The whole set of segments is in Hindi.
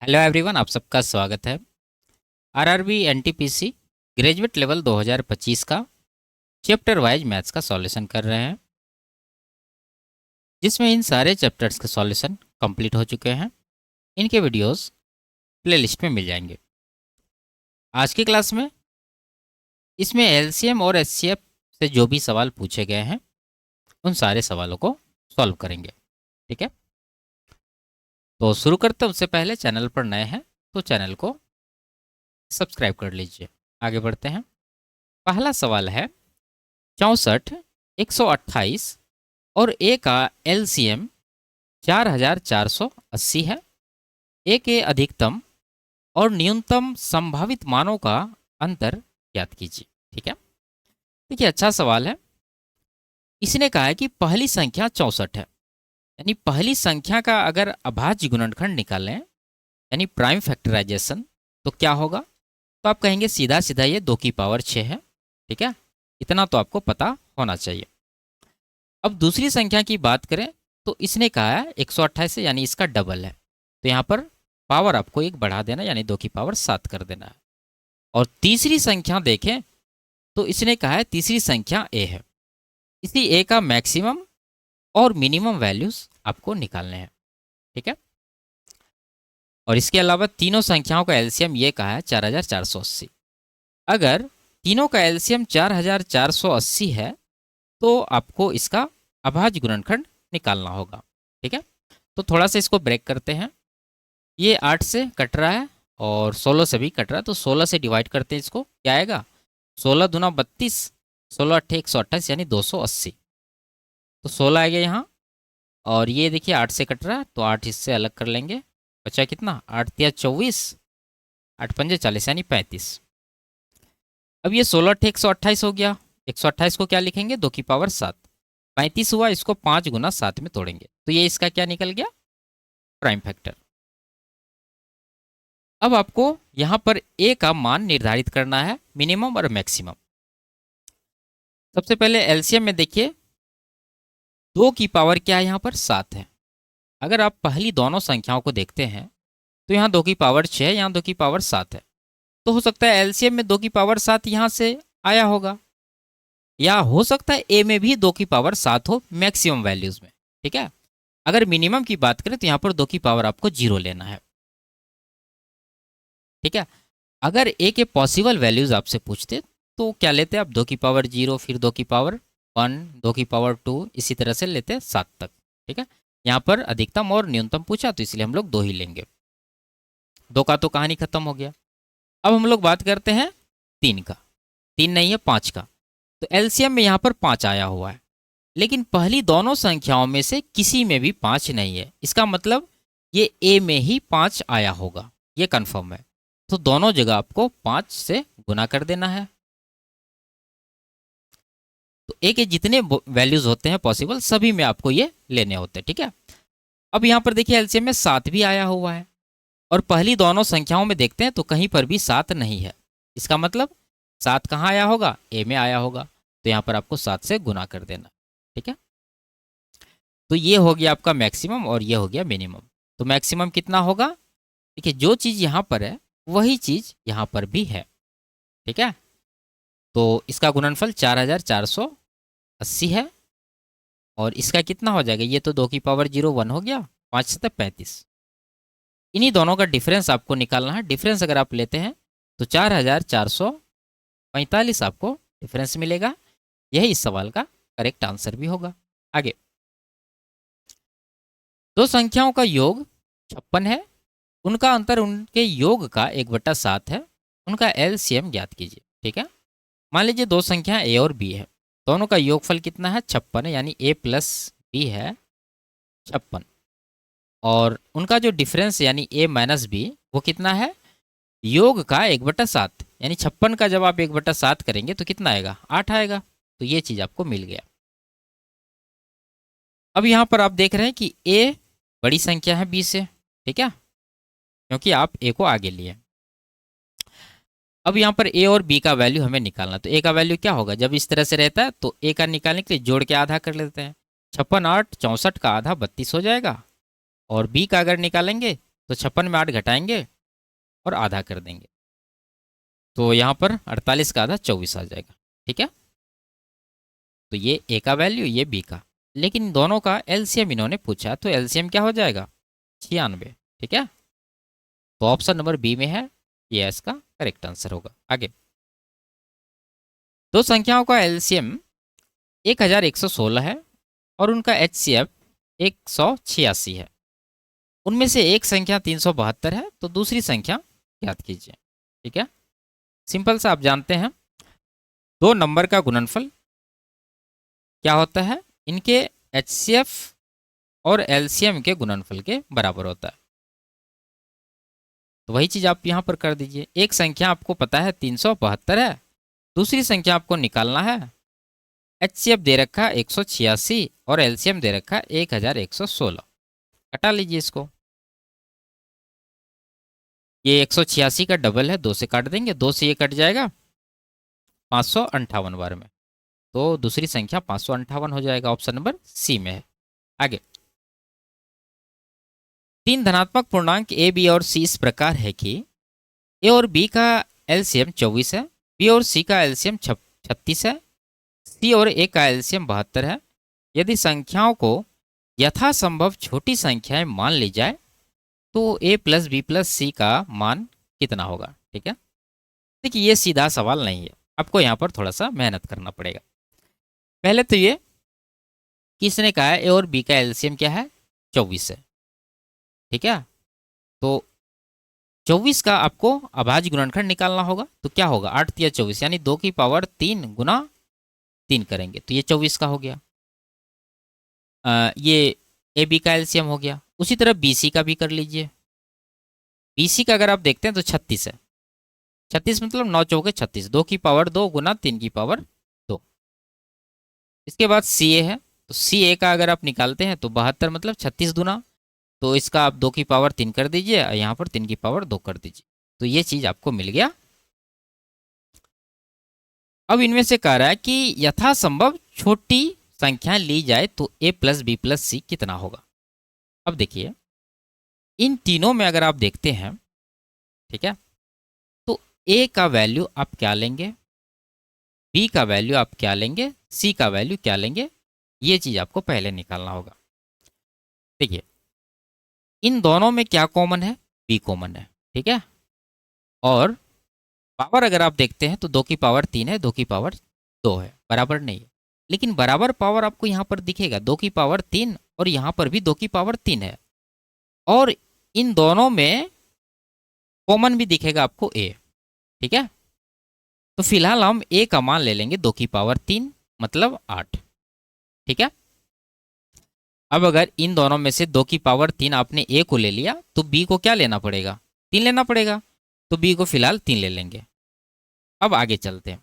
हेलो एवरीवन, आप सबका स्वागत है। आरआरबी एनटीपीसी ग्रेजुएट लेवल 2025 का चैप्टर वाइज मैथ्स का सॉल्यूशन कर रहे हैं, जिसमें इन सारे चैप्टर्स के सॉल्यूशन कंप्लीट हो चुके हैं। इनके वीडियोस प्लेलिस्ट में मिल जाएंगे। आज की क्लास में इसमें एलसीएम और एचसीएफ से जो भी सवाल पूछे गए हैं उन सारे सवालों को सॉल्व करेंगे। ठीक है, तो शुरू करते हैं। उससे पहले चैनल पर नए हैं तो चैनल को सब्सक्राइब कर लीजिए। आगे बढ़ते हैं। पहला सवाल है 64, 128 और ए का एलसीएम 4480 है। ए के अधिकतम और न्यूनतम संभावित मानों का अंतर ज्ञात कीजिए। ठीक है, देखिए अच्छा सवाल है। इसने कहा है कि पहली संख्या 64 है, यानी पहली संख्या का अगर अभाज्य गुणनखंड निकालें यानी प्राइम फैक्टराइजेशन तो क्या होगा। तो आप कहेंगे सीधा सीधा ये 2 की पावर 6 है। ठीक है, इतना तो आपको पता होना चाहिए। अब दूसरी संख्या की बात करें तो इसने कहा है 128 है, यानी इसका डबल है। तो यहाँ पर पावर आपको एक बढ़ा देना, यानी 2 की पावर 7 कर देना है। और तीसरी संख्या देखें तो इसने कहा है तीसरी संख्या ए है। इसी ए का मैक्सिमम और मिनिमम वैल्यूज आपको निकालने हैं। ठीक है, और इसके अलावा तीनों संख्याओं का एलसीएम ये कहा है 4480। अगर तीनों का एलसीएम 4480 है तो आपको इसका अभाज्य गुणनखंड निकालना होगा। ठीक है, तो थोड़ा सा इसको ब्रेक करते हैं। ये 8 से कट रहा है और 16 से भी कट रहा है, तो 16 से डिवाइड करते हैं। इसको क्या आएगा, 16 दूना 32, 16 अट्ठे 128 यानी 280। तो 16 आ गया यहाँ। और ये देखिए 8 से कट रहा है तो 8 इससे अलग कर लेंगे। बचा कितना, 8 तिया 24, 8 पंजे 40 यानी 35। अब ये 16 अट्ठे 128 हो गया। 128 को क्या लिखेंगे, 2 की पावर 7। 35 हुआ, इसको 5 गुना 7 में तोड़ेंगे तो ये इसका क्या निकल गया, प्राइम फैक्टर। अब आपको यहां पर ए का मान निर्धारित करना है, मिनिमम और मैक्सिमम। सबसे पहले एलसीएम में देखिए 2 की पावर क्या है, यहाँ पर 7 है। अगर आप पहली दोनों संख्याओं को देखते हैं तो यहाँ 2 की पावर 6 है, यहाँ 2 की पावर 7 है। तो हो सकता है एलसीएम में 2 की पावर 7 यहाँ से आया होगा, या हो सकता है ए में भी 2 की पावर 7 हो मैक्सिमम वैल्यूज में। ठीक है, अगर मिनिमम की बात करें तो यहाँ पर 2 की पावर आपको 0 लेना है। ठीक है, अगर ए के पॉसिबल वैल्यूज आपसे पूछते तो क्या लेते हैं आप, 2 की पावर 0, फिर 2 की पावर 1, 2 की पावर 2, इसी तरह से लेते हैं 7 तक। ठीक है, यहाँ पर अधिकतम और न्यूनतम पूछा तो इसलिए हम लोग 2 ही लेंगे। 2 का तो कहानी खत्म हो गया। अब हम लोग बात करते हैं 3 का। 3 नहीं है, 5 का। तो एलसीएम में यहाँ पर 5 आया हुआ है, लेकिन पहली दोनों संख्याओं में से किसी में भी 5 नहीं है। इसका मतलब ये ए में ही 5 आया होगा, ये कंफर्म है। तो दोनों जगह आपको 5 से गुना कर देना है। तो ए के जितने वैल्यूज होते हैं पॉसिबल, सभी में आपको ये लेने होते हैं। ठीक है, अब यहाँ पर देखिए एलसीएम में 7 भी आया हुआ है, और पहली दोनों संख्याओं में देखते हैं तो कहीं पर भी 7 नहीं है। इसका मतलब 7 कहाँ आया होगा, ए में आया होगा। तो यहाँ पर आपको 7 से गुना कर देना। ठीक है, तो ये हो गया आपका मैक्सिमम और ये हो गया मिनिमम। तो मैक्सिमम कितना होगा, देखिए जो चीज़ यहाँ पर है वही चीज़ यहाँ पर भी है। ठीक है, तो इसका गुणनफल 4480 है, और इसका कितना हो जाएगा, ये तो 2 की पावर 0 1 हो गया, 5 से 35। इन्हीं दोनों का डिफरेंस आपको निकालना है। डिफरेंस अगर आप लेते हैं तो 4445 आपको डिफरेंस मिलेगा। यही इस सवाल का करेक्ट आंसर भी होगा। आगे, दो संख्याओं का योग 56 है, उनका अंतर उनके योग का 1/7 है, उनका एलसीएम ज्ञात कीजिए। ठीक है, मान लीजिए दो संख्या ए और बी है, दोनों का योगफल कितना है, 56 है, यानी ए प्लस बी है 56। और उनका जो डिफरेंस यानी ए माइनस बी वो कितना है, योग का 1/7, यानी 56 का जब आप 1/7 करेंगे तो कितना आएगा, 8 आएगा। तो ये चीज़ आपको मिल गया। अब यहाँ पर आप देख रहे हैं कि ए बड़ी संख्या है बी से। ठीक है, क्योंकि आप ए को आगे लिए। अब यहाँ पर ए और बी का वैल्यू हमें निकालना। तो ए का वैल्यू क्या होगा, जब इस तरह से रहता है तो ए का निकालने के लिए जोड़ के आधा कर लेते हैं। 56 8 64 का आधा 32 हो जाएगा। और बी का अगर निकालेंगे तो 56 में 8 घटाएंगे और आधा कर देंगे, तो यहाँ पर 48 का आधा 24 आ जाएगा। ठीक है, तो ये ए का वैल्यू, ये बी का, लेकिन दोनों का एलसीएम इन्होंने पूछा, तो एलसीएम क्या हो जाएगा? 96। ठीक है, तो ऑप्शन नंबर बी में है, ये इसका करेक्ट आंसर होगा। आगे, दो संख्याओं का एलसीएम 1116 है और उनका एचसीएफ 186 है। उनमें से एक संख्या 372 है, तो दूसरी संख्या याद कीजिए। ठीक है, सिंपल सा आप जानते हैं, दो नंबर का गुणनफल क्या होता है? इनके एचसीएफ और एलसीएम के गुणनफल के बराबर होता है। तो वही चीज आप यहां पर कर दीजिए। एक संख्या आपको पता है 372 है, दूसरी संख्या आपको निकालना है, एचसीएफ दे रखा 186 और एलसीएम दे रखा 1116। कटा लीजिए इसको, ये 186 का डबल है, 2 से काट देंगे, 2 से ये कट जाएगा 558 बार में, तो दूसरी संख्या 558 हो जाएगा। ऑप्शन नंबर सी में है। आगे, तीन धनात्मक पूर्णांक ए, बी और सी इस प्रकार है कि ए और बी का एलसीएम 24 है, बी और सी का एलसीएम 36 है, सी और ए का एलसीएम 72 है। यदि संख्याओं को यथासंभव छोटी संख्याएं मान ली जाए तो ए प्लस बी प्लस सी का मान कितना होगा? ठीक है, देखिए ये सीधा सवाल नहीं है, आपको यहाँ पर थोड़ा सा मेहनत करना पड़ेगा। पहले तो ये किसने कहा है ए और बी का एलसीएम क्या है? 24 है। ठीक है, तो 24 का आपको अभाज्य गुणनखंड निकालना होगा, तो क्या होगा? 8 या 24 यानी 2 की पावर 3 गुना 3 करेंगे, तो ये 24 का हो गया। ये ए बी का एलसीएम हो गया। उसी तरह बी सी का भी कर लीजिए। बी सी का अगर आप देखते हैं तो 36 है, 36 मतलब 9 चौके 36, 2 की पावर 2 गुना 3 की पावर 2। इसके बाद सी ए है, तो सी ए का अगर आप निकालते हैं तो 72 मतलब 36 गुना, तो इसका आप 2 की पावर 3 कर दीजिए, यहाँ पर 3 की पावर 2 कर दीजिए, तो ये चीज आपको मिल गया। अब इनमें से कह रहा है कि यथासंभव छोटी संख्या ली जाए तो ए प्लस बी प्लस सी कितना होगा? अब देखिए, इन तीनों में अगर आप देखते हैं, ठीक है, तो ए का वैल्यू आप क्या लेंगे, बी का वैल्यू आप क्या लेंगे, सी का वैल्यू क्या लेंगे, ये चीज आपको पहले निकालना होगा। देखिए, इन दोनों में क्या कॉमन है? बी कॉमन है। ठीक है, और पावर अगर आप देखते हैं तो 2 की पावर 3 है, 2 की पावर 2 है, बराबर नहीं है, लेकिन बराबर पावर आपको यहाँ पर दिखेगा, 2 की पावर 3 और यहाँ पर भी 2 की पावर 3 है, और इन दोनों में कॉमन भी दिखेगा आपको ए। ठीक है, तो फिलहाल हम ए का मान ले लेंगे 2 की पावर 3 मतलब 8। ठीक है, अब अगर इन दोनों में से 2 की पावर 3 आपने ए को ले लिया तो बी को क्या लेना पड़ेगा? 3 लेना पड़ेगा, तो बी को फिलहाल 3 ले लेंगे। अब आगे चलते हैं।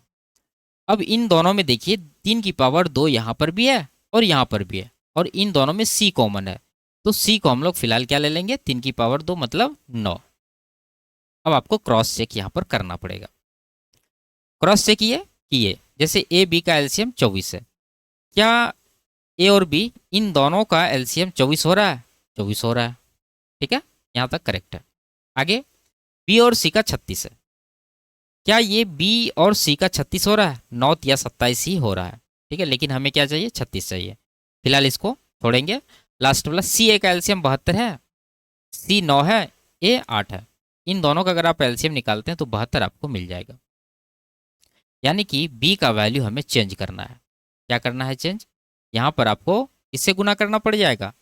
अब इन दोनों में देखिए 3 की पावर 2 यहाँ पर भी है और यहाँ पर भी है, और इन दोनों में सी कॉमन है, तो सी को हम लोग फिलहाल क्या ले लेंगे? 3 की पावर 2 मतलब 9। अब आपको क्रॉस चेक यहाँ पर करना पड़ेगा। क्रॉस चेक ये किए, जैसे ए बी का एलसीएम 24 है, क्या ए और बी इन दोनों का एलसीएम 24 हो रहा है? 24 हो रहा है। ठीक है, यहाँ तक करेक्ट है। आगे, बी और सी का 36 है, क्या ये बी और सी का 36 हो रहा है? 9 या 27 ही हो रहा है। ठीक है, लेकिन हमें क्या चाहिए? 36 चाहिए। फिलहाल इसको छोड़ेंगे। लास्ट वाला सी ए का एलसीएम 72 है, सी 9 है, ए 8 है। इन दोनों का अगर आप एलसीएम निकालते हैं तो 72 आपको मिल जाएगा, यानी कि बी का वैल्यू हमें चेंज करना है। क्या करना है चेंज? यहाँ पर आपको इससे गुना करना पड़ जाएगा।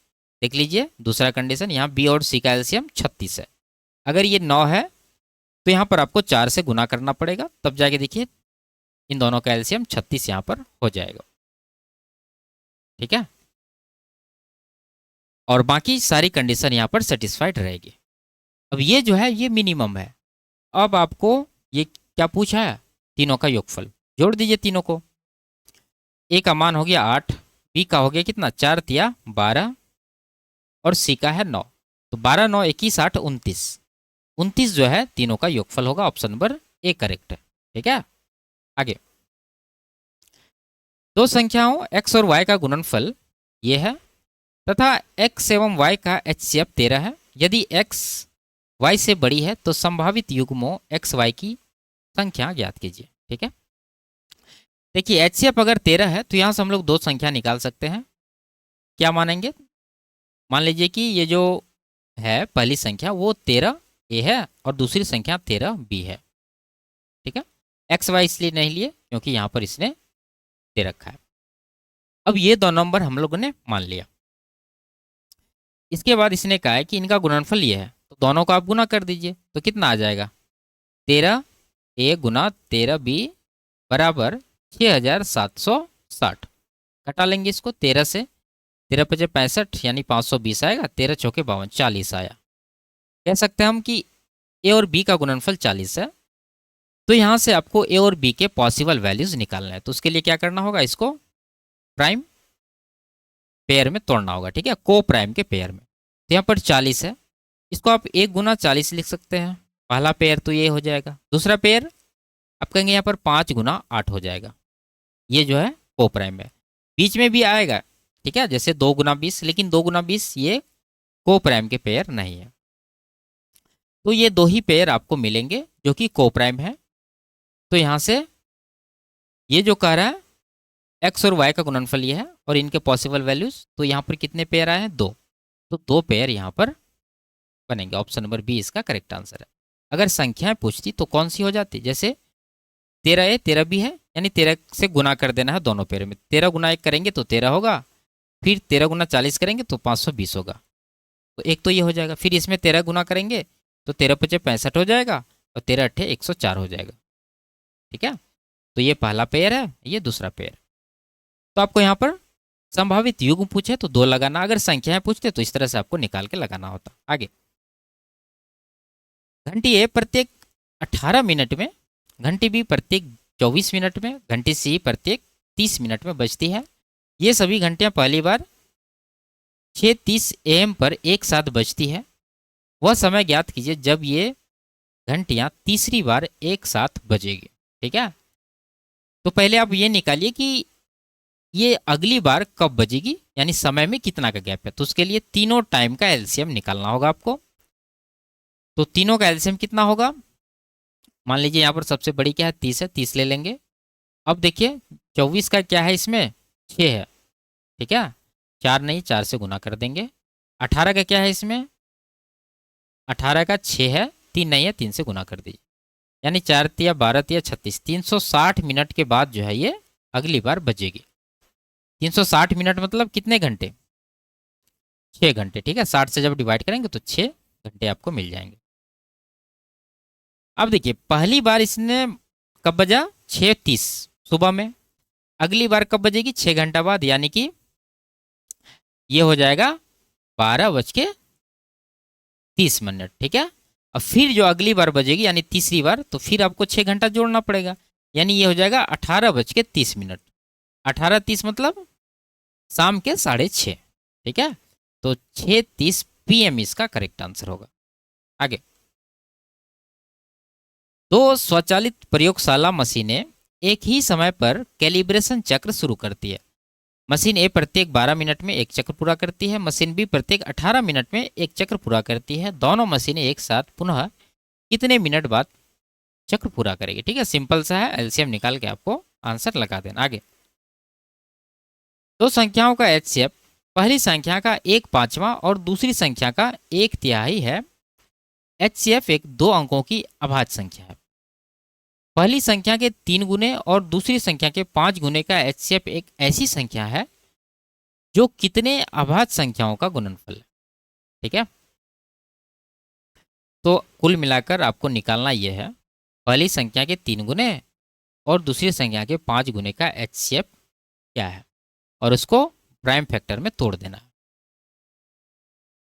देख लीजिए दूसरा कंडीशन, यहाँ बी और सी का एलसीएम 36 है, अगर ये 9 है तो यहाँ पर आपको 4 से गुना करना पड़ेगा, तब जाके देखिए इन दोनों का एलसीएम 36 यहाँ पर हो जाएगा। ठीक है, और बाकी सारी कंडीशन यहाँ पर सेटिस्फाइड रहेगी। अब ये जो है ये मिनिमम है। अब आपको ये क्या पूछा है? तीनों का योगफल जोड़ दीजिए तीनों को। ए का मान हो गया 8, बी का हो गया कितना? 4 तिया 12, और सी का है 9, तो 12 9 21 8 29, 29 जो है तीनों का योगफल होगा। ऑप्शन नंबर ए करेक्ट है। ठीक है, आगे, दो संख्याओं x और y का गुणनफल ये है तथा x एवं y का HCF 13 है। यदि x y से बड़ी है तो संभावित युग्मों x y की संख्या ज्ञात कीजिए। ठीक है, देखिए HCF अगर 13 है तो यहाँ से हम लोग दो संख्या निकाल सकते हैं। क्या मानेंगे, मान लीजिए कि ये जो है पहली संख्या वो 13A है और दूसरी संख्या 13B है। ठीक है, एक्स वाई इसलिए नहीं लिए क्योंकि यहाँ पर इसने दे रखा है। अब ये दो नंबर हम लोगों ने मान लिया। इसके बाद इसने कहा है कि इनका गुणनफल ये है, तो दोनों को आप गुना कर दीजिए तो कितना आ जाएगा, 13A गुना 13B बराबर 6760। घटा लेंगे इसको 13 से, 13 पचे 65 यानी 520 आएगा, 13 चौके 52 40 आया। कह सकते हैं हम कि ए और बी का गुणनफल 40 है। तो यहाँ से आपको ए और बी के पॉसिबल वैल्यूज निकालना है, तो उसके लिए क्या करना होगा, इसको प्राइम पेयर में तोड़ना होगा। ठीक है, को प्राइम के पेयर में। तो यहाँ पर 40 है, इसको आप 1 गुना 40 लिख सकते हैं। पहला पेयर तो ये हो जाएगा। दूसरा पेयर आप कहेंगे यहाँ पर 5 गुना 8 हो जाएगा। ये जो है को प्राइम है, बीच में भी आएगा। ठीक है, जैसे 2 गुना 20, लेकिन 2 गुना 20 ये को प्राइम के पेयर नहीं है। तो ये दो ही पेयर आपको मिलेंगे जो कि को प्राइम है। तो यहाँ से ये जो कह रहा है एक्स और वाई का गुणनफल ये है और इनके पॉसिबल वैल्यूज, तो यहाँ पर कितने पेयर आए हैं, 2। तो 2 पेयर यहाँ पर बनेंगे। ऑप्शन नंबर बी इसका करेक्ट आंसर है। अगर संख्याएं पूछती तो कौन सी हो जाती, जैसे 13A 13B है, यानी 13 से गुना कर देना है दोनों पेयर में। 13 गुना 1 करेंगे तो 13 होगा, फिर 13 गुना 40 करेंगे तो 520 होगा। तो एक तो ये हो जाएगा। फिर इसमें 13 गुना करेंगे तो 13 पचे 65 हो जाएगा और 13 अट्ठे 104 हो जाएगा। ठीक है, तो ये पहला पेयर है, ये दूसरा पेयर। तो आपको यहाँ पर संभावित युग्म पूछे तो 2 लगाना, अगर संख्याएं पूछते तो इस तरह से आपको निकाल के लगाना होता। आगे, घंटी ए प्रत्येक 18 मिनट में, घंटी बी प्रत्येक 24 मिनट में, घंटी सी प्रत्येक 30 मिनट में बजती है। ये सभी घंटियां पहली बार 6:30 AM पर एक साथ बजती है। वह समय ज्ञात कीजिए जब ये घंटियां तीसरी बार एक साथ बजेगी। ठीक है, तो पहले आप ये निकालिए कि ये अगली बार कब बजेगी, यानी समय में कितना का गैप है। तो उसके लिए तीनों टाइम का एलसीएम निकालना होगा आपको। तो तीनों का एलसीएम कितना होगा, मान लीजिए यहाँ पर सबसे बड़ी क्या है, 30 है, 30 ले लेंगे। अब देखिए 24 का क्या है, इसमें 6 है। ठीक है, 4 नहीं, 4 से गुना कर देंगे। 18 का क्या है, इसमें 18 का 6 है, 3 नहीं है, 3 से गुना कर दीजिए, यानी 4 तिया 12 तिया 36, 360 मिनट के बाद जो है ये अगली बार बजेगी। 360 मिनट मतलब कितने घंटे, 6 घंटे। ठीक है, 60 से जब डिवाइड करेंगे तो 6 घंटे आपको मिल जाएंगे। अब देखिए पहली बार इसने कब बजा, 6:30 सुबह में। अगली बार कब बजेगी, 6 घंटा बाद, यानी कि ये हो जाएगा 12:30। ठीक है, अब फिर जो अगली बार बजेगी यानी तीसरी बार, तो फिर आपको 6 घंटा जोड़ना पड़ेगा, यानी ये हो जाएगा 18:30। 18:30 मतलब शाम के 6:30। ठीक है, तो 6:30 PM इसका करेक्ट आंसर होगा। आगे, 2 स्वचालित प्रयोगशाला मशीनें एक ही समय पर कैलिब्रेशन चक्र शुरू करती है। मशीन ए प्रत्येक 12 मिनट में एक चक्र पूरा करती है, मशीन बी प्रत्येक 18 मिनट में एक चक्र पूरा करती है। दोनों मशीनें एक साथ पुनः कितने मिनट बाद चक्र पूरा करेगी। ठीक है, सिंपल सा है, एलसीएम निकाल के आपको आंसर लगा देना। आगे, दो संख्याओं का एचसीएफ पहली संख्या का 1/5 और दूसरी संख्या का 1/3 है। एचसीएफ एक 2 अंकों की अभाज्य संख्या है। पहली संख्या के 3 गुने और दूसरी संख्या के 5 गुने का एचसीएफ एक ऐसी संख्या है जो कितने अभाज्य संख्याओं का गुणनफल है। ठीक है, तो कुल मिलाकर आपको निकालना यह है, पहली संख्या के 3 गुने और दूसरी संख्या के 5 गुने का एचसीएफ क्या है और उसको प्राइम फैक्टर में तोड़ देना है।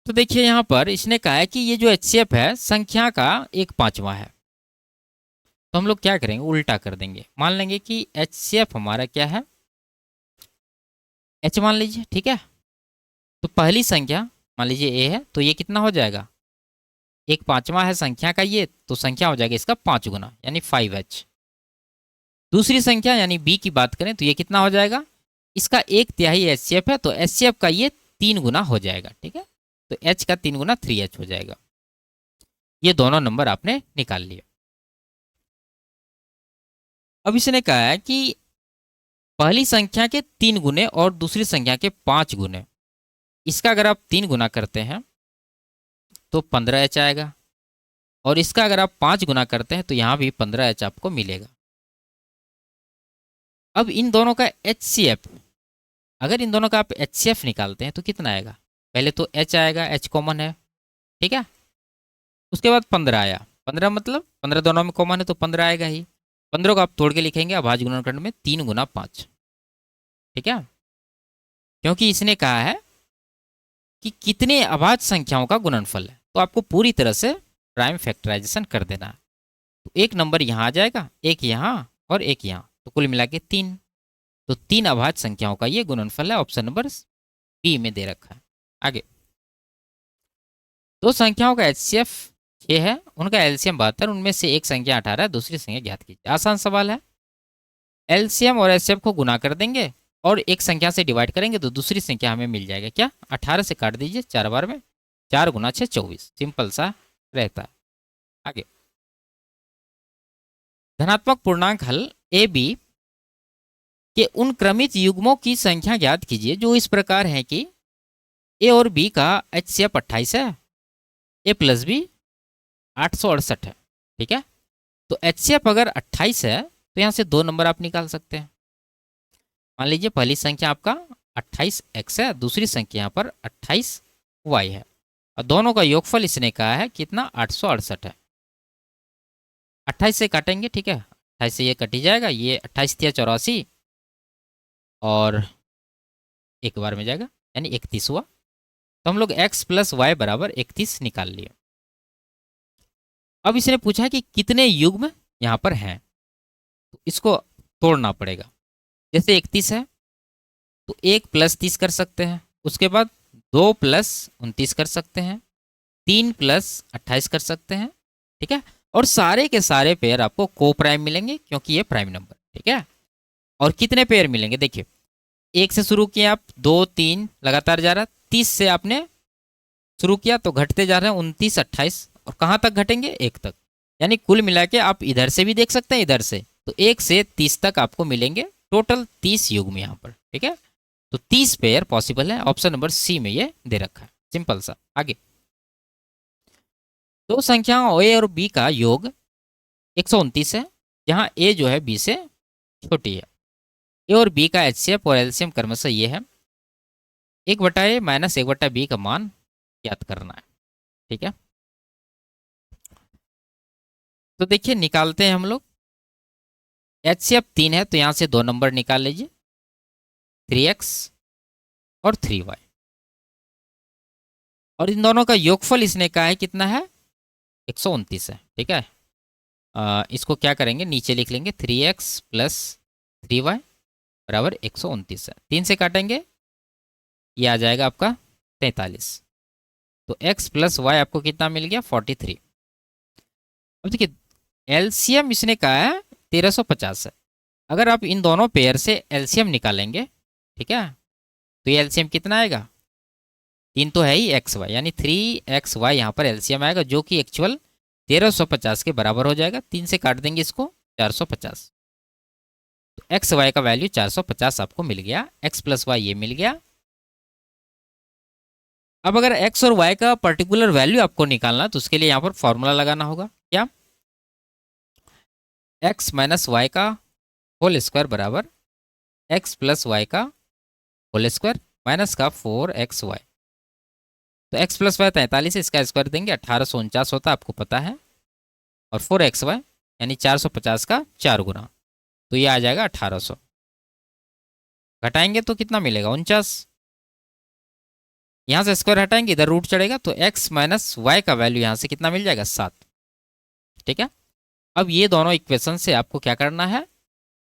तो देखिए यहाँ पर इसने कहा है कि ये जो एचसीएफ है संख्या का 1/5 है। तो हम लोग क्या करेंगे, उल्टा कर देंगे। मान लेंगे कि एचसीएफ हमारा क्या है, एच मान लीजिए। ठीक है, तो पहली संख्या मान लीजिए ए है, तो ये कितना हो जाएगा, 1/5 है संख्या का ये, तो संख्या हो जाएगा इसका 5 गुना यानी 5h। दूसरी संख्या यानी बी की बात करें तो ये कितना हो जाएगा, इसका 1/3 एचसीएफ है, तो एचसीएफ का ये 3 गुना हो जाएगा। ठीक है, तो एच का 3 गुना 3h हो जाएगा। ये दोनों नंबर आपने निकाल लिए। अब इसने कहा है कि पहली संख्या के 3 गुने और दूसरी संख्या के 5 गुने, इसका अगर आप 3 गुना करते हैं तो 15h आएगा, और इसका अगर आप 5 गुना करते हैं तो यहाँ भी 15h आपको मिलेगा। अब इन दोनों का HCF, अगर इन दोनों का आप HCF निकालते हैं तो कितना आएगा? पहले तो H आएगा, H कॉमन है, ठीक है। उसके बाद 15 आया, 15 मतलब 15 दोनों में कॉमन है तो 15 आएगा ही। 15 को आप तोड़ के लिखेंगे अभाज्य गुणनखंड में 3 गुना 5, ठीक है। क्योंकि इसने कहा है कि कितने अभाज्य संख्याओं का गुणनफल है, तो आपको पूरी तरह से प्राइम फैक्टराइजेशन कर देना है। तो एक नंबर यहाँ आ जाएगा, एक यहाँ और एक यहाँ, तो कुल मिला के 3। तो 3 अभाज्य संख्याओं का ये गुणनफल है। ऑप्शन नंबर बी में दे रखा है। आगे, दो संख्याओं का HCF 6 है, उनका LCM 72, उनमें से एक संख्या 18 है, दूसरी संख्या ज्ञात कीजिए। आसान सवाल है। LCM और HCF को गुना कर देंगे और एक संख्या से डिवाइड करेंगे तो दूसरी संख्या हमें मिल जाएगा। क्या? 18 से काट दीजिए 4 बार में, 4 गुना 6 24, सिंपल सा रहता है। आगे, धनात्मक पूर्णांक हल ए बी के उन क्रमित युग्मों की संख्या ज्ञात कीजिए जो इस प्रकार है कि ए और बी का HCF 28 है, ए प्लस बी 868 है, ठीक है। तो HCF अगर 28 है तो यहाँ से 2 नंबर आप निकाल सकते हैं। मान लीजिए पहली संख्या आपका 28x है, दूसरी संख्या यहाँ पर 28y है, और दोनों का योगफल इसने कहा है कितना? 868 है। 28 से काटेंगे, ठीक है, 28 से ये कटी जाएगा, ये 28 तिया 84 और एक बार में जाएगा, यानी 31 हुआ। तो हम लोग x प्लस वाई बराबर 31 निकाल लिए। अब इसने पूछा है कि कितने युग्म यहाँ पर हैं, तो इसको तोड़ना पड़ेगा। जैसे 31 है तो 1 प्लस 30 कर सकते हैं, उसके बाद 2 प्लस 29 कर सकते हैं, 3 प्लस 28 कर सकते हैं, ठीक है। और सारे के सारे पेयर आपको को प्राइम मिलेंगे क्योंकि ये प्राइम नंबर, ठीक है। और कितने पेयर मिलेंगे? देखिए, 1 से शुरू किए आप, 2 3 लगातार जा रहा, 30 से आपने शुरू किया तो घटते जा रहे हैं 29 28, और कहाँ तक घटेंगे? 1 तक। यानी कुल मिला के आप इधर से भी देख सकते हैं, इधर से, तो 1 से 30 तक आपको मिलेंगे, टोटल 30 युग्म यहाँ पर, ठीक है। तो 30 पेयर पॉसिबल है। ऑप्शन नंबर सी में ये दे रखा है, सिंपल सा। आगे, दो संख्याओं ए और बी का योग 129 है, जहाँ ए जो है बी से छोटी है। ए और बी का HCF और LCM क्रमशः ये है, 1/a माइनस 1/b का मान ज्ञात करना है, ठीक है। तो देखिए निकालते हैं हम लोग। HCF 3 है तो यहाँ से 2 नंबर निकाल लीजिए, 3x और 3y, और इन दोनों का योगफल इसने कहा है कितना है? 129 है, ठीक है। इसको क्या करेंगे? नीचे लिख लेंगे 3x प्लस 3y बराबर 129 है। 3 से काटेंगे, ये आ जाएगा आपका 43। तो x प्लस वाई आपको कितना मिल गया? 43। अब देखिए LCM इसने कहा है 1350 है। अगर आप इन दोनों पेयर से LCM निकालेंगे, ठीक है, तो ये LCM कितना आएगा? 3 तो है ही XY, यानी 3XY यहाँ पर LCM आएगा, जो कि एक्चुअल 1350 के बराबर हो जाएगा। 3 से काट देंगे इसको, 450। तो XY का वैल्यू 450 आपको मिल गया। x प्लस वाई ये मिल गया। अब अगर x और y का पर्टिकुलर वैल्यू आपको निकालना तो उसके लिए यहाँ पर फॉर्मूला लगाना होगा। क्या? x माइनस वाई का होल स्क्वायर बराबर x प्लस वाई का होल स्क्वायर माइनस का 4xy। तो x प्लस वाई 43 है, इसका स्क्वायर देंगे 1849 होता है, आपको पता है, और 4xy यानी 450 का 4 गुना, तो ये आ जाएगा 1800। घटाएंगे तो कितना मिलेगा? 49। यहाँ से स्क्वायर हटाएंगे, इधर रूट चढ़ेगा, तो x माइनस वाई का वैल्यू यहाँ से कितना मिल जाएगा? 7, ठीक है। अब ये दोनों इक्वेशन से आपको क्या करना है?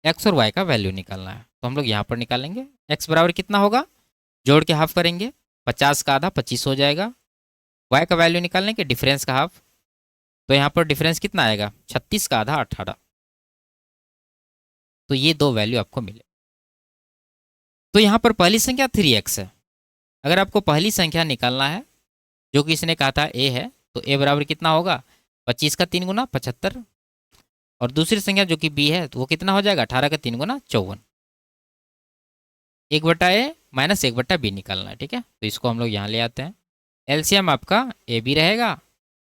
x और y का वैल्यू निकालना है। तो हम लोग यहाँ पर निकालेंगे। x बराबर कितना होगा? जोड़ के हाफ करेंगे, 50 का आधा 25 हो जाएगा। y का वैल्यू निकालने के डिफरेंस का हाफ, तो यहाँ पर डिफरेंस कितना आएगा? 36 का आधा 18। तो ये दो वैल्यू आपको मिले। तो यहाँ पर पहली संख्या 3x है। अगर आपको पहली संख्या निकालना है, जो कि इसने कहा था a है, तो a बराबर कितना होगा? 25 का 3 गुना 75, और दूसरी संख्या जो कि बी है तो वो कितना हो जाएगा, 18 का 3 गुना 54। 1/a माइनस 1/b निकालना है, ठीक है। तो इसको हम लोग यहाँ ले आते हैं। एलसीएम आपका ए बी रहेगा,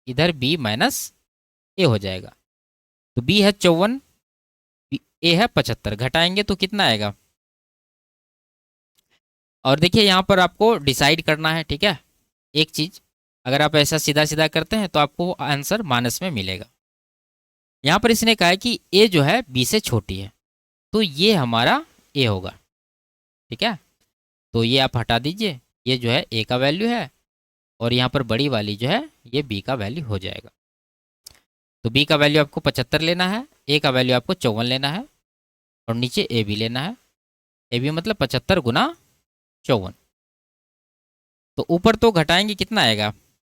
इधर बी माइनस ए हो जाएगा। तो बी है 54, ए है 75, घटाएंगे तो कितना आएगा। और देखिए यहाँ पर आपको डिसाइड करना है, ठीक है, एक चीज। अगर आप ऐसा सीधा सीधा करते हैं तो आपको आंसर माइनस में मिलेगा। यहाँ पर इसने कहा है कि ए जो है बी से छोटी है, तो ये हमारा ए होगा, ठीक है। तो ये आप हटा दीजिए, ये जो है ए का वैल्यू है, और यहाँ पर बड़ी वाली जो है ये बी का वैल्यू हो जाएगा। तो बी का वैल्यू आपको 75 लेना है, ए का वैल्यू आपको 54 लेना है, और नीचे ए बी लेना है। ए बी मतलब 75 गुना 54। तो ऊपर तो घटाएंगे कितना आएगा,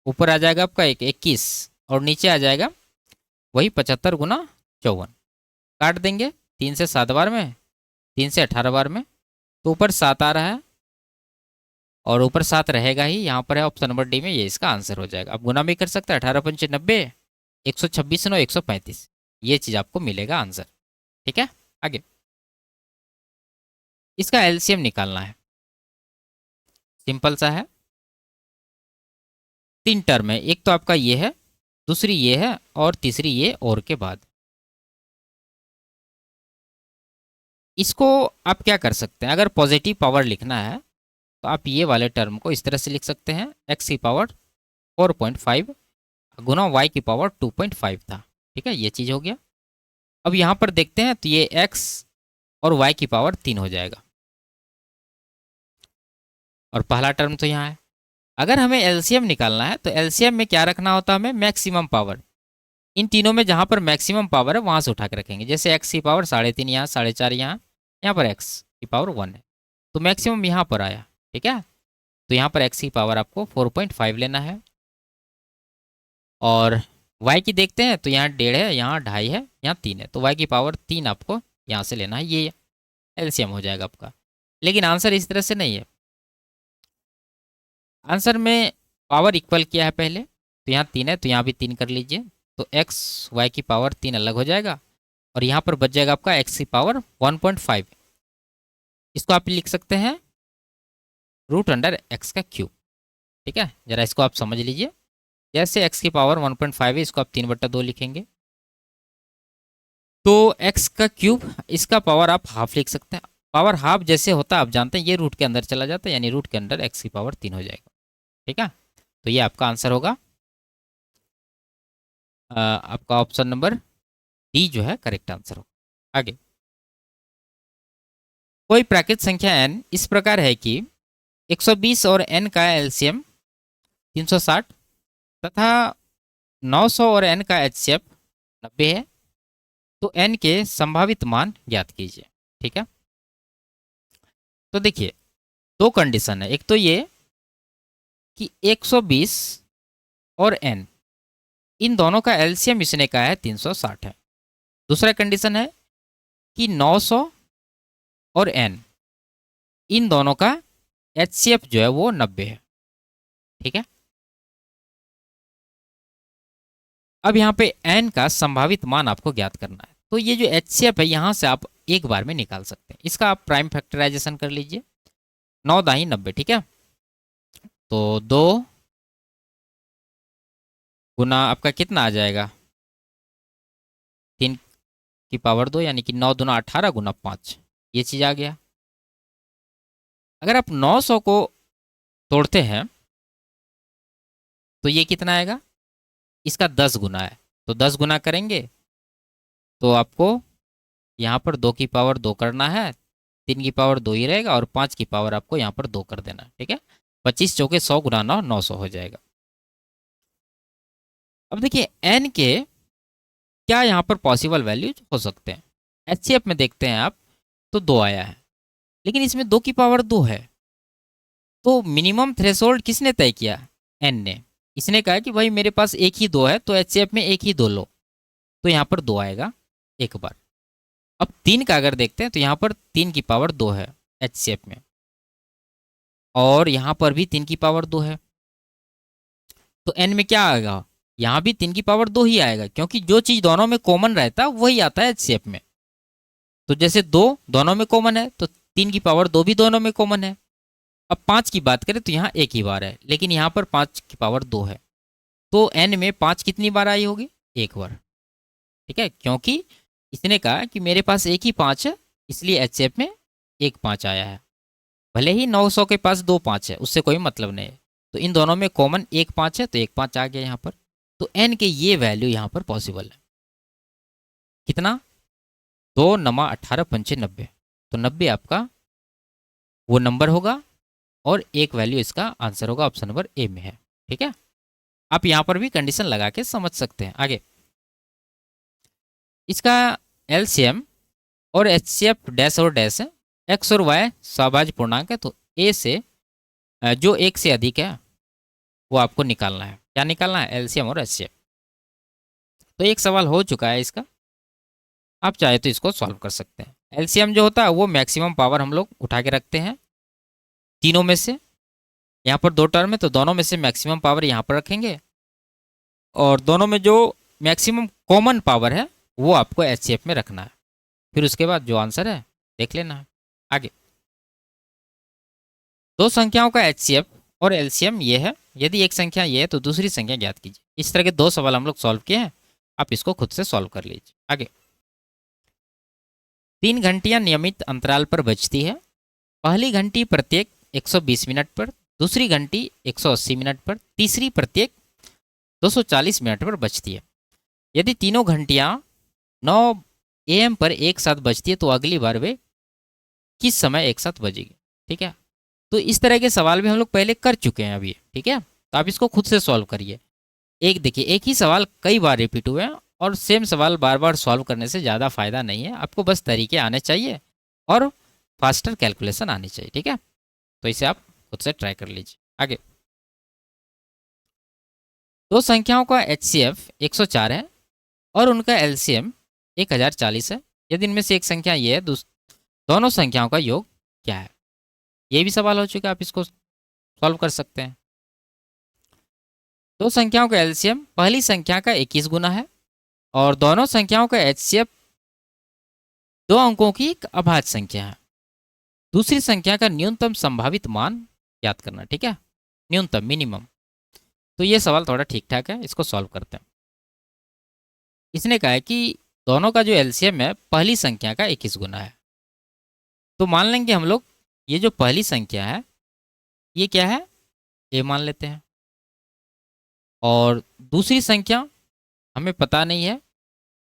ऊपर आ जाएगा आपका 21, और नीचे आ जाएगा वही 75 गुना 54। काट देंगे 3 से 7 बार में, 3 से 18 बार में, तो ऊपर 7 आ रहा है, और ऊपर 7 रहेगा ही, यहाँ पर है ऑप्शन नंबर डी में, ये इसका आंसर हो जाएगा। आप गुना भी कर सकते हैं, 18 पंचे 90, 126 9 135, ये चीज़ आपको मिलेगा आंसर, ठीक है। आगे इसका एलसीएम निकालना है, सिंपल सा है। 3 टर्म है, एक तो आपका ये है, दूसरी ये है, और तीसरी ये और के बाद। इसको आप क्या कर सकते हैं, अगर पॉजिटिव पावर लिखना है तो आप ये वाले टर्म को इस तरह से लिख सकते हैं, x की पावर 4.5 गुना y की पावर 2.5 था, ठीक है, ये चीज़ हो गया। अब यहाँ पर देखते हैं तो ये x और y की पावर 3 हो जाएगा, और पहला टर्म तो यहाँ है। अगर हमें एलसीएम निकालना है तो एलसीएम में क्या रखना होता है, हमें मैक्सिमम पावर। इन तीनों में जहाँ पर मैक्सिमम पावर है वहाँ से उठा के रखेंगे। जैसे x की पावर 3.5 यहाँ, 4.5 यहाँ, यहाँ पर x की पावर 1 है, तो मैक्सिमम यहाँ पर आया, ठीक है। तो यहाँ पर x की पावर आपको 4.5 लेना है, और y की देखते हैं तो यहाँ 1.5 है, यहाँ 2.5 है, यहाँ 3 है, तो y की पावर 3 आपको यहाँ से लेना है, ये एलसीएम हो जाएगा आपका। लेकिन आंसर इस तरह से नहीं है, आंसर में पावर इक्वल किया है पहले, तो यहाँ 3 है तो यहाँ भी 3 कर लीजिए, तो एक्स वाई की पावर 3 अलग हो जाएगा, और यहाँ पर बच जाएगा आपका एक्स की पावर 1.5। इसको आप लिख सकते हैं रूट अंडर एक्स का क्यूब, ठीक है। जरा इसको आप समझ लीजिए, जैसे एक्स की पावर 1.5 है, इसको आप 3/2 लिखेंगे, तो एक्स का क्यूब, इसका पावर आप हाफ लिख सकते हैं। पावर हाफ जैसे होता है आप जानते हैं, ये रूट के अंदर चला जाता है, यानी रूट के अंदर एक्स की पावर 3 हो जाएगा, ठीक है। तो ये आपका आंसर होगा, आपका ऑप्शन नंबर डी जो है करेक्ट आंसर होगा। आगे कोई प्राकृत संख्या n इस प्रकार है कि 120 और n का एलसीएम 360 तथा 900 और n का एचसीएफ 90 है, तो n के संभावित मान ज्ञात कीजिए, ठीक है। तो देखिए दो कंडीशन है, एक तो ये कि 120 और n इन दोनों का एलसीएम इसने कहा है 360 है। दूसरा कंडीशन है कि 900 और n इन दोनों का एचसीएफ जो है वो 90 है, ठीक है। अब यहाँ पे n का संभावित मान आपको ज्ञात करना है, तो ये जो एचसीएफ है यहाँ से आप एक बार में निकाल सकते हैं। इसका आप प्राइम फैक्टराइजेशन कर लीजिए, 9 दाही 90, ठीक है। तो 2 गुना आपका कितना आ जाएगा, 3 की पावर 2, यानी कि 9 दूना 18 गुना 5, ये चीज़ आ गया। अगर आप 900 को तोड़ते हैं तो ये कितना आएगा, इसका 10 गुना है, तो 10 गुना करेंगे तो आपको यहाँ पर 2 की पावर 2 करना है, 3 की पावर 2 ही रहेगा, और 5 की पावर आपको यहाँ पर 2 कर देना, ठीक है। 25 चौके 100 गुना 9, 900 हो जाएगा। अब देखिए n के क्या यहाँ पर पॉसिबल वैल्यूज हो सकते हैं। एचसीएफ में देखते हैं आप तो 2 आया है, लेकिन इसमें 2 की पावर 2 है, तो मिनिमम थ्रेशोल्ड किसने तय किया, n ने। इसने कहा कि भाई मेरे पास एक ही 2 है, तो एचसीएफ में एक ही 2 लो, तो यहाँ पर 2 आएगा एक बार। अब 3 का अगर देखते हैं तो यहाँ पर 3 की पावर 2 है एचसीएफ में, और यहाँ पर भी 3 की पावर 2 है, तो n में क्या आएगा, यहाँ भी 3 की पावर 2 ही आएगा, क्योंकि जो चीज़ दोनों में कॉमन रहता है वही आता है एचसीएफ में। तो जैसे 2 दोनों में कॉमन है, तो 3 की पावर 2 भी दोनों में कॉमन है। अब 5 की बात करें तो यहाँ एक ही बार है, लेकिन यहाँ पर 5 की पावर 2 है, तो एन में 5 कितनी बार आई होगी? एक बार। ठीक है, क्योंकि इसने कहा कि मेरे पास एक ही 5 है, इसलिए एचसीएफ में एक 5 आया है। भले ही 900 के पास 2 5 है, उससे कोई मतलब नहीं है। तो इन दोनों में कॉमन एक 5 है, तो एक 5 आ गया यहाँ पर। तो एन के ये वैल्यू यहाँ पर पॉसिबल है। कितना? 2 नमा 18 पंचे 90। तो 90 आपका वो नंबर होगा, और एक वैल्यू इसका आंसर होगा, ऑप्शन नंबर ए में है। ठीक है, आप यहाँ पर भी कंडीशन लगा के समझ सकते हैं। आगे इसका एलसीएम और एचसीएफ डैश और डैश है, एक्स और वाई सभाज्य पूर्णांक है, तो ए से जो एक से अधिक है वो आपको निकालना है। क्या निकालना है? एलसीएम और एचसीएफ। तो एक सवाल हो चुका है इसका, आप चाहे तो इसको सॉल्व कर सकते हैं। एलसीएम जो होता है वो मैक्सिमम पावर हम लोग उठा के रखते हैं तीनों में से। यहाँ पर 2 टर्म है, तो दोनों में से मैक्सिमम पावर यहाँ पर रखेंगे, और दोनों में जो मैक्सिमम कॉमन पावर है वो आपको एचसीएफ में रखना है। फिर उसके बाद जो आंसर है देख लेना है। आगे दो संख्याओं का एचसीएफ और एलसीएम ये है, यदि एक संख्या ये है तो दूसरी संख्या ज्ञात कीजिए। इस तरह के 2 सवाल हम लोग सॉल्व किए हैं, आप इसको खुद से सॉल्व कर लीजिए। आगे 3 घंटियां नियमित अंतराल पर बजती है। पहली घंटी प्रत्येक 120 मिनट पर, दूसरी घंटी 180 मिनट पर, तीसरी प्रत्येक 240 मिनट पर बजती है। यदि तीनों घंटियां 9 AM पर एक साथ बजती है तो अगली बार वे किस समय एक साथ बजेगी? ठीक है, तो इस तरह के सवाल भी हम लोग पहले कर चुके हैं अभी। ठीक है, तो आप इसको खुद से सॉल्व करिए। एक देखिए, एक ही सवाल कई बार रिपीट हुए हैं, और सेम सवाल बार बार सॉल्व करने से ज़्यादा फायदा नहीं है। आपको बस तरीके आने चाहिए और फास्टर कैलकुलेशन आनी चाहिए। ठीक है, तो इसे आप खुद से ट्राई कर लीजिए। आगे दो संख्याओं का एचसीएफ 104 है और उनका एलसीएम 1040 है। यदि इनमें से एक संख्या ये है, दोनों संख्याओं का योग क्या है? ये भी सवाल हो चुका है, आप इसको सॉल्व कर सकते हैं। दो संख्याओं का एलसीएम पहली संख्या का 21 गुना है, और दोनों संख्याओं का एचसीएफ 2 अंकों की एक अभाज्य संख्या है। दूसरी संख्या का न्यूनतम संभावित मान याद करना। ठीक है, न्यूनतम मिनिमम। तो ये सवाल थोड़ा ठीक ठाक है, इसको सॉल्व करते हैं। इसने कहा है कि दोनों का जो एलसीएम है पहली संख्या का 21 गुना है। तो मान लेंगे हम लोग ये जो पहली संख्या है ये क्या है? ए मान लेते हैं, और दूसरी संख्या हमें पता नहीं है,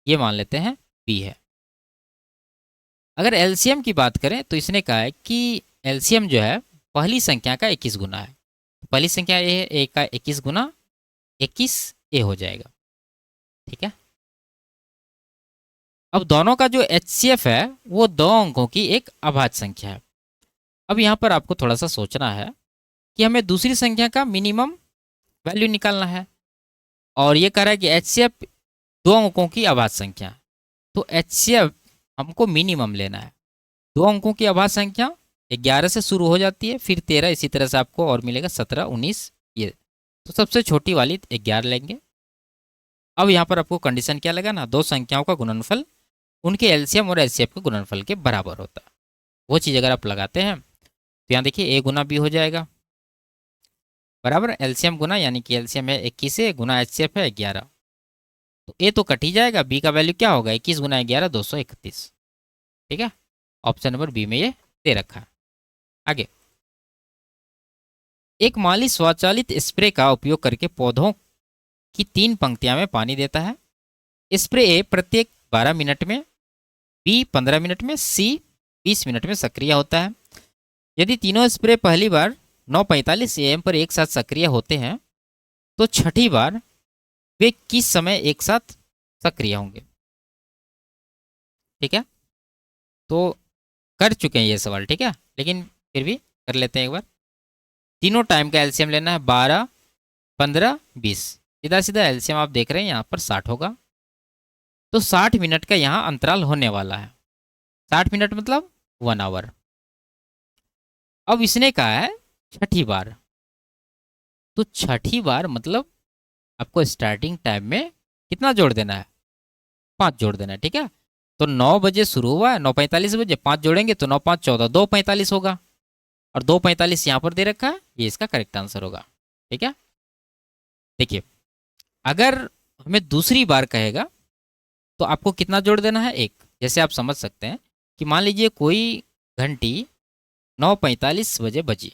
ये मान लेते हैं बी है। अगर एलसीएम की बात करें तो इसने कहा है कि एलसीएम जो है पहली संख्या का 21 गुना है। पहली संख्या ए है, ए का 21 गुना 21 ए हो जाएगा। ठीक है, अब दोनों का जो एचसीएफ है वो 2 अंकों की एक अभाज्य संख्या है। अब यहाँ पर आपको थोड़ा सा सोचना है कि हमें दूसरी संख्या का मिनिमम वैल्यू निकालना है, और ये कह रहा है कि एचसीएफ 2 अंकों की अभाज्य संख्या है, तो एचसीएफ हमको मिनिमम लेना है। 2 अंकों की अभाज्य संख्या 11 से शुरू हो जाती है, फिर 13, इसी तरह से आपको और मिलेगा 17, 19 ये। तो सबसे छोटी वाली 11 लेंगे। अब यहाँ पर आपको कंडीशन क्या लगा ना, दो संख्याओं का गुणनफल उनके एलसीएम और एचसीएफ के गुणनफल के बराबर होता है। वो चीज़ अगर आप लगाते हैं तो यहाँ देखिए ए गुना बी हो जाएगा, बराबर एलसीएम गुना, यानी कि एलसीएम है 21 है गुना एचसीएफ है 11। तो ए तो कट ही जाएगा, बी का वैल्यू क्या होगा? 21 गुना 11 231। ठीक है, ऑप्शन नंबर बी में ये दे रखा है। आगे एक माली स्वचालित स्प्रे का उपयोग करके पौधों की 3 पंक्तियां में पानी देता है। स्प्रे ए प्रत्येक 12 मिनट में, बी 15 मिनट में, सी 20 मिनट में सक्रिय होता है। यदि तीनों स्प्रे पहली बार 9:45 AM पर एक साथ सक्रिय होते हैं तो छठी बार वे किस समय एक साथ सक्रिय होंगे? ठीक है, तो कर चुके हैं ये सवाल। ठीक है, लेकिन फिर भी कर लेते हैं एक बार। तीनों टाइम का एलसीएम लेना है, 12, 15, 20। सीधा सीधा एलसीएम आप देख रहे हैं यहाँ पर 60 होगा, तो 60 मिनट का यहाँ अंतराल होने वाला है। 60 मिनट मतलब 1 आवर। अब इसने कहा है छठी बार, तो छठी बार मतलब आपको स्टार्टिंग टाइम में कितना जोड़ देना है, 5 जोड़ देना है, ठीक है। तो 9 बजे शुरू हुआ है, 9:45 बजे 5 जोड़ेंगे तो 9 5 14, 2:45 होगा, और 2:45 यहाँ पर दे रखा है, ये इसका करेक्ट आंसर होगा, ठीक है। देखिए, अगर हमें दूसरी बार कहेगा तो आपको कितना जोड़ देना है, 1। जैसे आप समझ सकते हैं कि मान लीजिए कोई घंटी 9:45 बजे बजी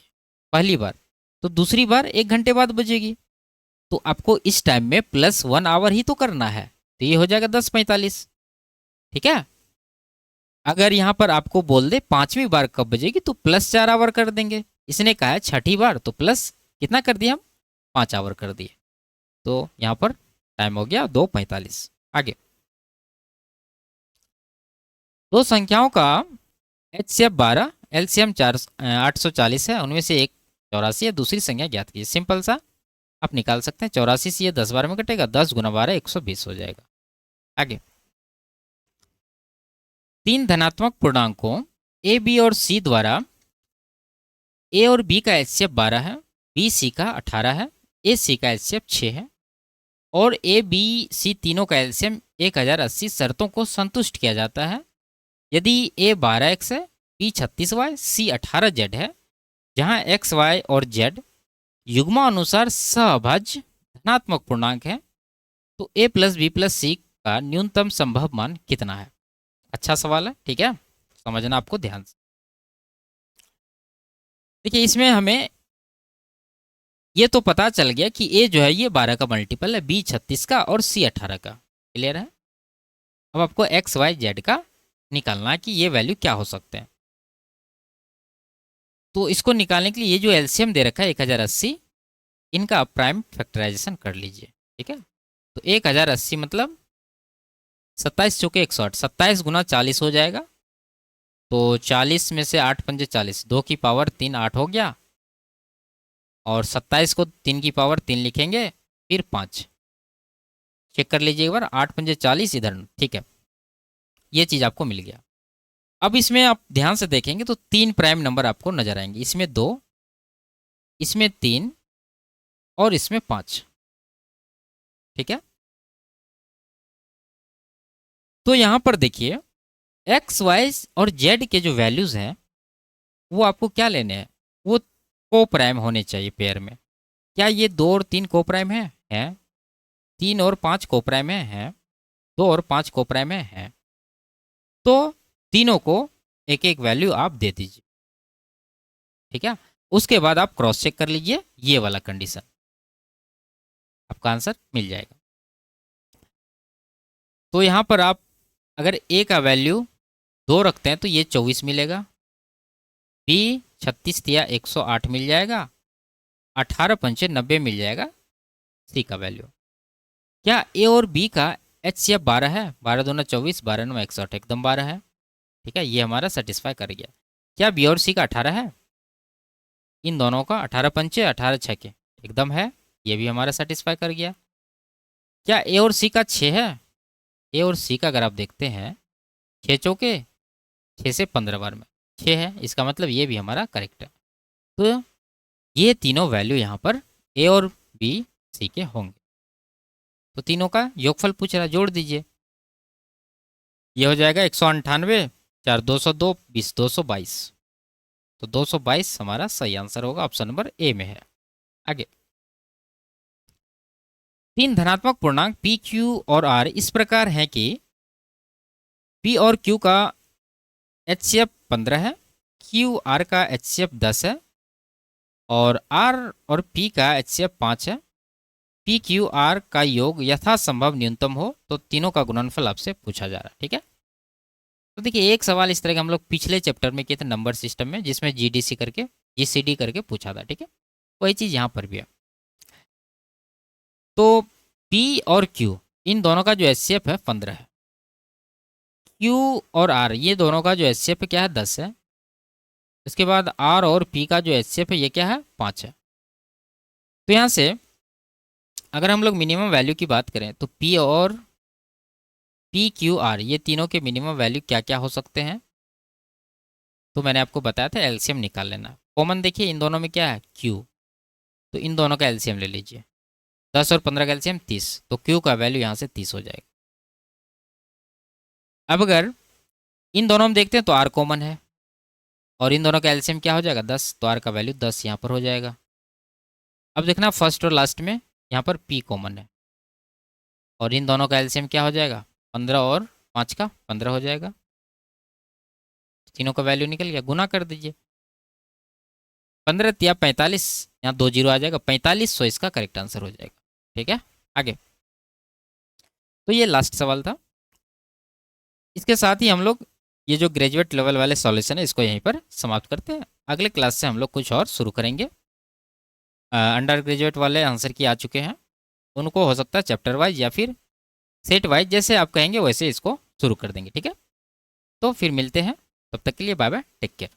पहली बार, तो दूसरी बार 1 घंटे बाद बजेगी, तो आपको इस टाइम में +1 आवर ही तो करना है, तो ये हो जाएगा 10:45, ठीक है। अगर यहाँ पर आपको बोल दे पांचवी बार कब बजेगी तो +4 आवर कर देंगे। इसने कहा है छठी बार, तो प्लस कितना कर दिया हम, 5 आवर कर दिए, तो यहाँ पर टाइम हो गया 2:45। आगे, दो संख्याओं का HCF 12, LCM 840 है, उनमें से एक 84 है, दूसरी संख्या ज्ञात कीजिए। सिंपल सा आप निकाल सकते हैं, 84 से ये 10 बार में कटेगा, 10 × 12 120 हो जाएगा। आगे, 3 धनात्मक पूर्णांकों A, B और C द्वारा A और B का HCF 12 है, B C का 18 है, A C का HCF 6 है, और A B C तीनों का LCM 1080 शर्तों को संतुष्ट किया जाता है यदि A 12x है, B 36y, C 18z है, जहां x, y और z युग्मानुसार सहअभाज्य धनात्मक पूर्णांक है, तो A + B + C का न्यूनतम संभव मान कितना है। अच्छा सवाल है, ठीक है, समझना आपको ध्यान से। देखिए, इसमें हमें ये तो पता चल गया कि A जो है ये 12 का मल्टीपल है, B 36 का और C 18 का। क्लियर है। अब आपको x, y, z का निकालना है कि ये वैल्यू क्या हो सकते हैं। तो इसको निकालने के लिए ये जो एलसीएम दे रखा है 1080, इनका आप प्राइम फैक्टराइजेशन कर लीजिए, ठीक है। तो 1080 मतलब 27 चौके 108, 27 × 40 हो जाएगा, तो 40 में से 8 पंजे 40, 2 की पावर 3 8 हो गया, और 27 को 3 की पावर 3 लिखेंगे, फिर 5। चेक कर लीजिए एक बार, 8 पंजे 40 इधर, ठीक है, ये चीज़ आपको मिल गया। अब इसमें आप ध्यान से देखेंगे तो 3 प्राइम नंबर आपको नजर आएंगे, इसमें 2, इसमें 3 और इसमें 5, ठीक है। तो यहां पर देखिए, एक्स, वाई और जेड के जो वैल्यूज हैं वो आपको क्या लेने हैं, वो को प्राइम होने चाहिए पेयर में। क्या ये 2 और 3 को प्राइम है? 3 और 5 को प्राइम है? 2 और 5 को प्राइम है? तो तीनों को एक एक वैल्यू आप दे दीजिए, ठीक है। उसके बाद आप क्रॉस चेक कर लीजिए, ये वाला कंडीशन, आपका आंसर मिल जाएगा। तो यहां पर आप अगर ए का वैल्यू 2 रखते हैं तो ये 24 मिलेगा, बी 36 दिया 108 मिल जाएगा, 18 पंचे 90 मिल जाएगा सी का वैल्यू। क्या ए और बी का HCF 12 है? 12 दूना 24, 12 9 108, एकदम 12 है, ठीक है, ये हमारा सेटिस्फाई कर गया। क्या बी और सी का 18 है? इन दोनों का 18 पंचे 18 छके एकदम है, ये भी हमारा सेटिस्फाई कर गया। क्या ए और सी का 6 है? ए और सी का अगर आप देखते हैं 6 चौके 6 से 15 बार में 6 है, इसका मतलब ये भी हमारा करेक्ट है। तो ये तीनों वैल्यू यहाँ पर ए और बी सी के होंगे। तो तीनों का योगफल पूछ रहा, जोड़ दीजिए, ये हो जाएगा 198, 4 202, 20 222, तो 222 हमारा सही आंसर होगा, ऑप्शन नंबर ए में है। आगे, 3 धनात्मक पूर्णांक पी, क्यू और आर इस प्रकार हैं कि पी और क्यू का HCF 15 है, क्यू आर का HCF 10 है, और आर और पी का HCF 5 है। पी क्यू आर का योग यथासंभव न्यूनतम हो तो तीनों का गुणनफल आपसे पूछा जा रहा है, ठीक है। तो देखिए, एक सवाल इस तरह का हम लोग पिछले चैप्टर में किए थे नंबर सिस्टम में, जिसमें GDC करके GCD करके पूछा था, ठीक है, वही चीज़ यहाँ पर भी है। तो P और Q इन दोनों का जो HCF है 15 है, Q और R ये दोनों का जो HCF है क्या है 10 है, इसके बाद R और P का जो HCF है ये क्या है 5 है। तो यहाँ से अगर हम लोग मिनिमम वैल्यू की बात करें तो P और P Q R ये तीनों के मिनिमम वैल्यू क्या क्या हो सकते हैं, तो मैंने आपको बताया था एलसीएम निकाल लेना। कॉमन देखिए इन दोनों में क्या है Q, तो इन दोनों का एलसीएम ले लीजिए, 10 और 15 का एलसीएम 30, तो क्यू का वैल्यू यहाँ से 30 हो जाएगा। अब अगर इन दोनों में देखते हैं तो आर कॉमन है, और इन दोनों का एलसीएम क्या हो जाएगा 10, तो आर का वैल्यू 10 यहाँ पर हो जाएगा। अब देखना फर्स्ट और लास्ट में यहाँ पर पी कॉमन है, और इन दोनों का एलसीएम क्या हो जाएगा 15 और 5 का 15 हो जाएगा। तीनों का वैल्यू निकल गया, गुना कर दीजिए। 15 या 45, यहाँ 2 जीरो आ जाएगा, 4500 इसका करेक्ट आंसर हो जाएगा। ठीक है, आगे। तो ये लास्ट सवाल था। इसके साथ ही हम लोग ये जो ग्रेजुएट लेवल वाले सॉल्यूशन है इसको यहीं पर समाप्त करते हैं। अगले क्लास से हम लोग कुछ और शुरू करेंगे। अंडर ग्रेजुएट वाले आंसर की आ चुके हैं, उनको हो सकता है चैप्टर वाइज या फिर सेट वाइज, जैसे आप कहेंगे वैसे इसको शुरू कर देंगे। ठीक है, तो फिर मिलते हैं, तब तक के लिए बाय बाय, टेक केयर।